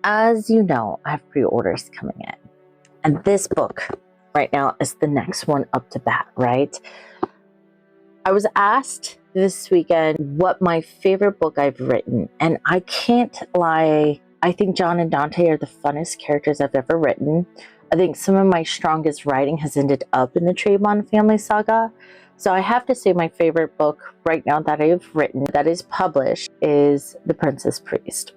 as you know, I have pre-orders coming in. And this book right now is the next one up to bat, right? I was asked this weekend what my favorite book I've written. And I can't lie, I think John and Dante are the funnest characters I've ever written. I think some of my strongest writing has ended up in the Traibon Family Saga. So I have to say my favorite book right now that I've written, that is published, is The Princess Priest.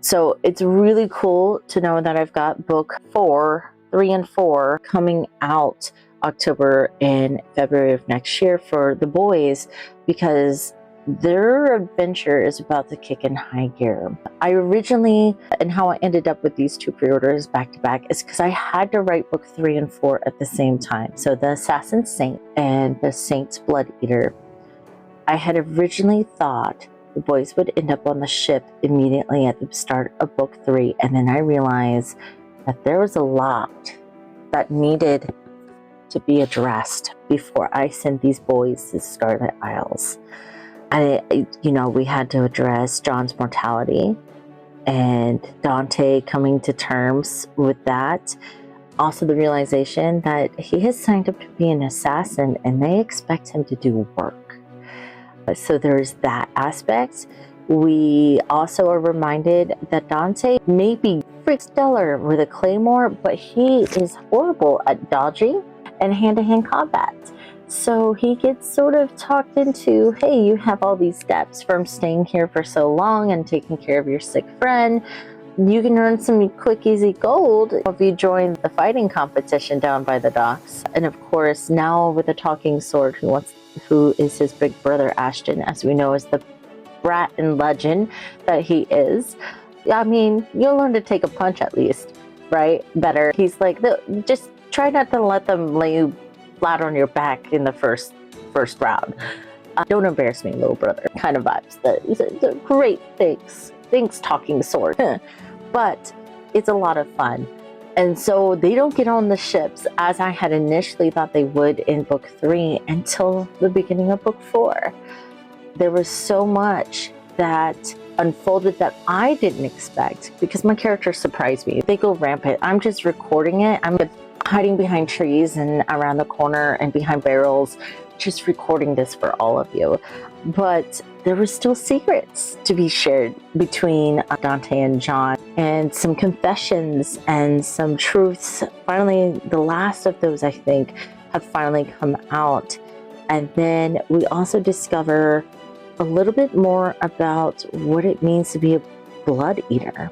So it's really cool to know that I've got book 3 and 4 coming out October and February of next year for the boys, because their adventure is about to kick in high gear. I originally, and how I ended up with these two pre-orders back to back, is because I had to write book 3 and 4 at the same time. So the Assassin Saint and the Saint's Bloodeater. I had originally thought the boys would end up on the ship immediately at the start of book 3, and then I realized that there was a lot that needed to be addressed before I sent these boys to Scarlet Isles. We had to address John's mortality and Dante coming to terms with that. Also the realization that he has signed up to be an assassin and they expect him to do work. So there's that aspect. We also are reminded that Dante may be freak stellar with a claymore, but he is horrible at dodging and hand-to-hand combat. So he gets sort of talked into, hey, you have all these steps from staying here for so long and taking care of your sick friend. You can earn some quick, easy gold if you join the fighting competition down by the docks. And of course, now with a talking sword, who is his big brother Ashton, as we know, is the brat and legend that he is. I mean, you'll learn to take a punch at least, right? Better. He's like, just try not to let them lay you flat on your back in the first round. Don't embarrass me, little brother, kind of vibes. The great things talking sword. But it's a lot of fun. And so they don't get on the ships as I had initially thought they would in book 3 until the beginning of book 4. There was so much that unfolded that I didn't expect because my characters surprised me. They go rampant. I'm just recording it. I'm hiding behind trees and around the corner and behind barrels, just recording this for all of you. But there were still secrets to be shared between Dante and John, and some confessions and some truths. Finally, the last of those, I think, have finally come out. And then we also discover a little bit more about what it means to be a blood eater.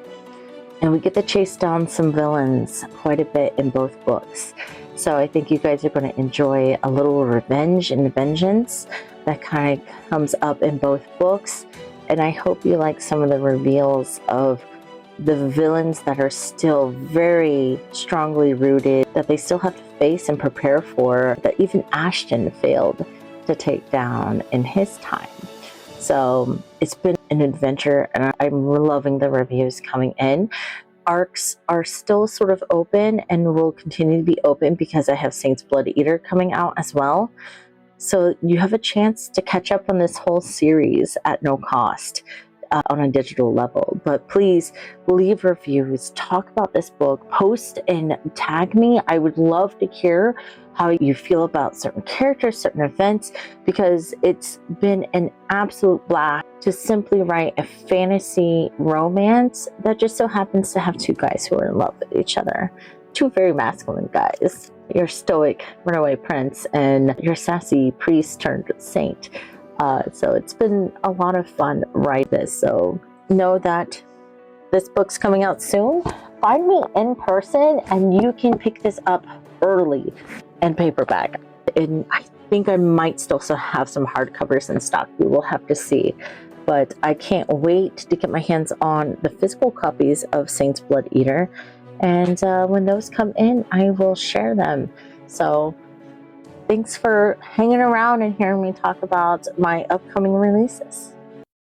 And we get to chase down some villains quite a bit in both books. So I think you guys are going to enjoy a little revenge and vengeance that kind of comes up in both books. And I hope you like some of the reveals of the villains that are still very strongly rooted, that they still have to face and prepare for, that even Ashton failed to take down in his time. So it's been an adventure, and I'm loving the reviews coming in. Arcs are still sort of open and will continue to be open because I have Saint's Bloodeater coming out as well. So you have a chance to catch up on this whole series at no cost on a digital level. But please leave reviews, talk about this book, post and tag me. I would love to hear how you feel about certain characters, certain events, because it's been an absolute blast to simply write a fantasy romance that just so happens to have two guys who are in love with each other. Two very masculine guys. Your stoic runaway prince and your sassy priest turned saint. So it's been a lot of fun writing this. So know that this book's coming out soon. Find me in person and you can pick this up early in paperback. And I think I might still have some hardcovers in stock. We will have to see. But I can't wait to get my hands on the physical copies of Saint's Bloodeater. And when those come in, I will share them. So thanks for hanging around and hearing me talk about my upcoming releases.